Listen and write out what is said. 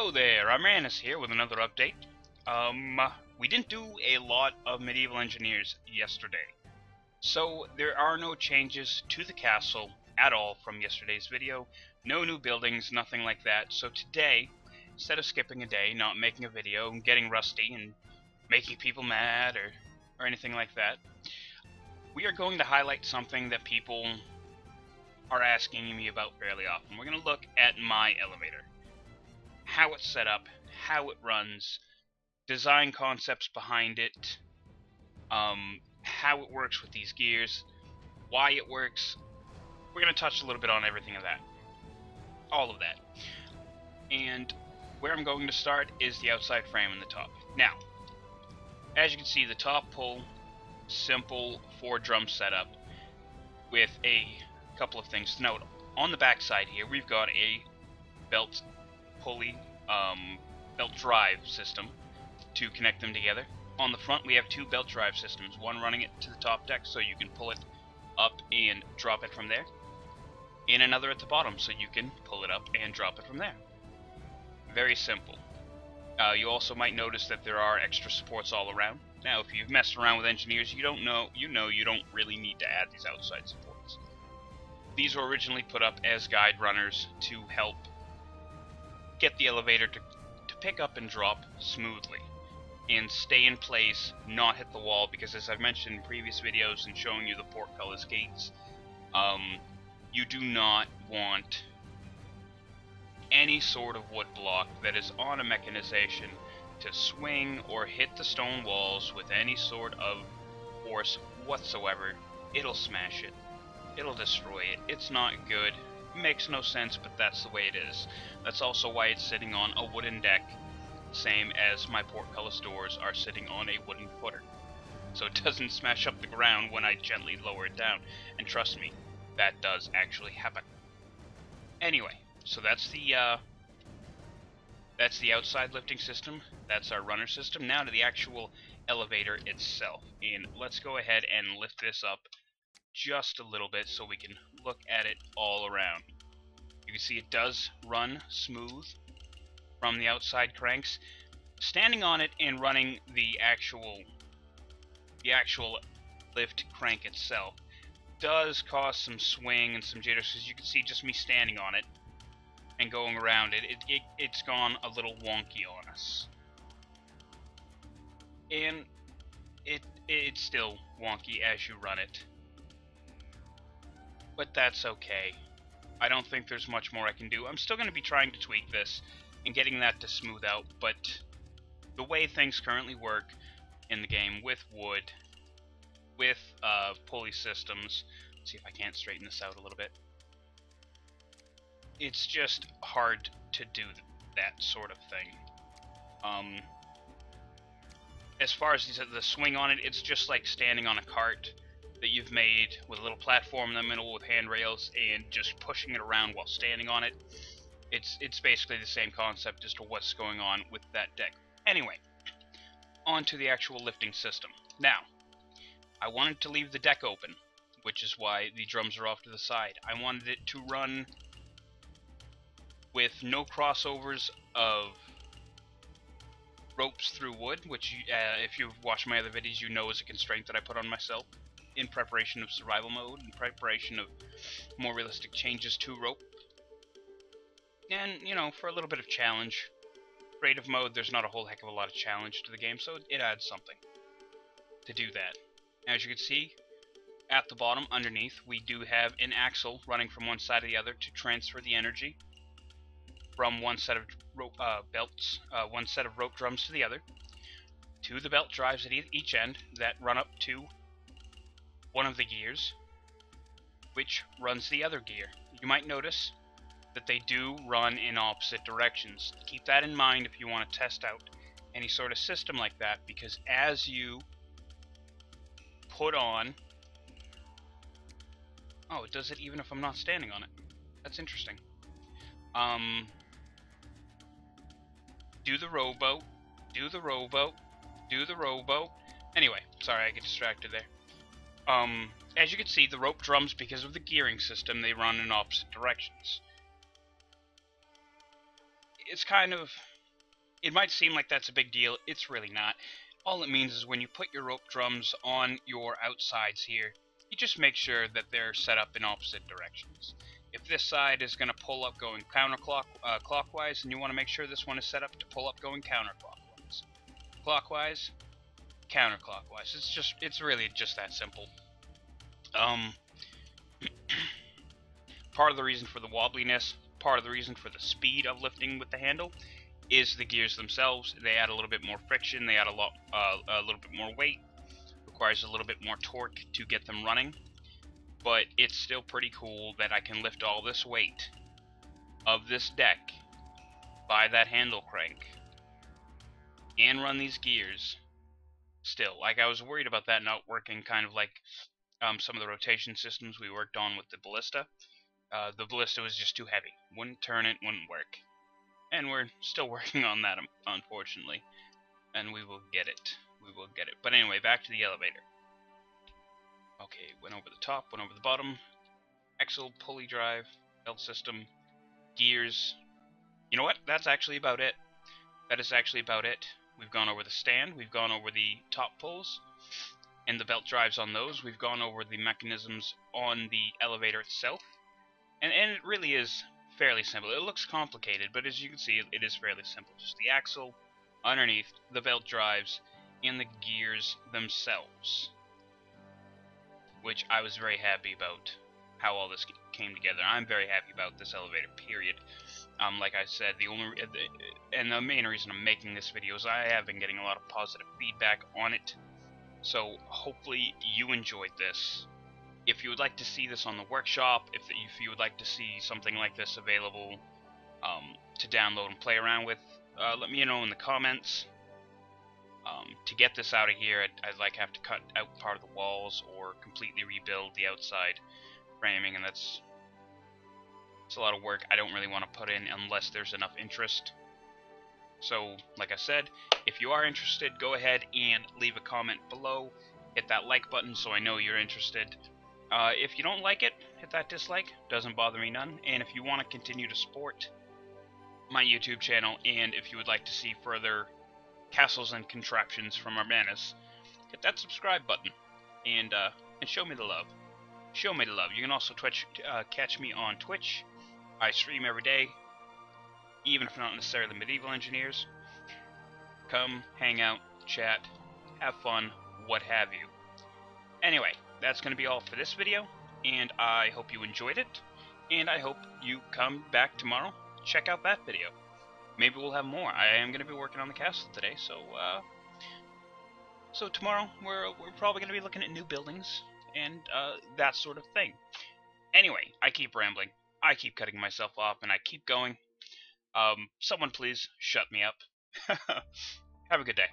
Hello there, Armanis here with another update. We didn't do a lot of medieval engineers yesterday, so there are no changes to the castle at all from yesterday's video. No new buildings, nothing like that. So today, instead of skipping a day, not making a video, and getting rusty and making people mad or anything like that, we are going to highlight something that people are asking me about fairly often. We're going to look at my elevator. How it's set up, how it runs, design concepts behind it, how it works with these gears, why it works. We're going to touch a little bit on everything of that. All of that. And where I'm going to start is the outside frame in the top. Now, as you can see, the top pull, simple 4-drum setup with a couple of things to note. On the back side here, we've got a belt pulley, belt drive system to connect them together. On the front, we have 2 belt drive systems, one running it to the top deck so you can pull it up and drop it from there, and another at the bottom so you can pull it up and drop it from there. Very simple. You also might notice that there are extra supports all around. Now, if you've messed around with engineers, you know you don't really need to add these outside supports. These were originally put up as guide runners to help get the elevator to pick up and drop smoothly and stay in place, not hit the wall, because as I've mentioned in previous videos and showing you the portcullis gates, you do not want any sort of wood block that is on a mechanization to swing or hit the stone walls with any sort of force whatsoever. It'll smash it. It'll destroy it. It's not good. It makes no sense, but that's the way it is. That's also why it's sitting on a wooden deck, same as my portcullis doors are sitting on a wooden footer. So it doesn't smash up the ground when I gently lower it down. And trust me, that does actually happen. Anyway, so that's the outside lifting system. That's our runner system. Now to the actual elevator itself. And let's go ahead and lift this up just a little bit so we can look at it all around. You can see it does run smooth from the outside cranks. Standing on it and running the actual lift crank itself does cause some swing and some jitters, because you can see just me standing on it and going around it, it's gone a little wonky on us. And it's still wonky as you run it. But that's okay. I don't think there's much more I can do. I'm still going to be trying to tweak this and getting that to smooth out, but the way things currently work in the game with wood, with pulley systems, let's see if I can't straighten this out a little bit. It's just hard to do that sort of thing. As far as the swing on it, it's just like standing on a cart that you've made with a little platform in the middle with handrails and just pushing it around while standing on it. It's basically the same concept as to what's going on with that deck. Anyway, on to the actual lifting system. Now, I wanted to leave the deck open, which is why the drums are off to the side. I wanted it to run with no crossovers of ropes through wood, which if you've watched my other videos, you know is a constraint that I put on myself in preparation of survival mode, in preparation of more realistic changes to rope. And, you know, for a little bit of challenge. Creative mode, there's not a whole heck of a lot of challenge to the game, so it adds something to do that. As you can see, at the bottom, underneath, we do have an axle running from one side to the other to transfer the energy from one set of rope one set of rope drums to the other, to the belt drives at each end that run up to one of the gears, which runs the other gear. You might notice that they do run in opposite directions. Keep that in mind if you want to test out any sort of system like that, because as you put on... Oh, it does it even if I'm not standing on it. That's interesting. Do the rowboat, do the rowboat, do the rowboat. Anyway, sorry, I get distracted there. As you can see, the rope drums, because of the gearing system, they run in opposite directions. It's kind of It might seem like that's a big deal. It's really not. All it means is when you put your rope drums on your outsides here, you just make sure that they're set up in opposite directions. If this side is going to pull up going clockwise, and you want to make sure this one is set up to pull up going counterclockwise. Clockwise, counterclockwise. It's really just that simple. Part of the reason for the wobbliness, part of the reason for the speed of lifting with the handle, is the gears themselves. They add a little bit more friction. They add a little bit more weight. Requires a little bit more torque to get them running. But it's still pretty cool that I can lift all this weight of this deck by that handle crank and run these gears still. Like, I was worried about that not working, kind of like some of the rotation systems we worked on with the ballista. The ballista was just too heavy. Wouldn't turn it, wouldn't work. And we're still working on that, unfortunately. And we will get it. We will get it. But anyway, back to the elevator. Okay, went over the top, went over the bottom. Axle, pulley drive, belt system, gears. You know what? That's actually about it. That is actually about it. We've gone over the stand. We've gone over the top pulls and the belt drives on those. We've gone over the mechanisms on the elevator itself. And it really is fairly simple. It looks complicated, but as you can see, it is fairly simple. Just the axle, underneath, the belt drives, and the gears themselves. Which I was very happy about how all this came together. I'm very happy about this elevator, period. Like I said, the main reason I'm making this video is I have been getting a lot of positive feedback on it. So hopefully you enjoyed this. If you would like to see this on the workshop, if you would like to see something like this available to download and play around with, let me know in the comments. To get this out of here, I'd like have to cut out part of the walls or completely rebuild the outside framing, and it's a lot of work I don't really want to put in unless there's enough interest. So, like I said, if you are interested, go ahead and leave a comment below. Hit that like button so I know you're interested. If you don't like it, hit that dislike. Doesn't bother me none. And if you want to continue to support my YouTube channel, and if you would like to see further castles and contraptions from Armanis, hit that subscribe button and show me the love. Show me the love. You can also catch me on Twitch. I stream every day, even if not necessarily medieval engineers. Come, hang out, chat, have fun, what have you. Anyway, that's going to be all for this video, and I hope you enjoyed it, and I hope you come back tomorrow, check out that video. Maybe we'll have more. I am going to be working on the castle today, so tomorrow we're probably going to be looking at new buildings and that sort of thing. Anyway, I keep rambling. I keep cutting myself off, and I keep going. Someone please shut me up. Have a good day.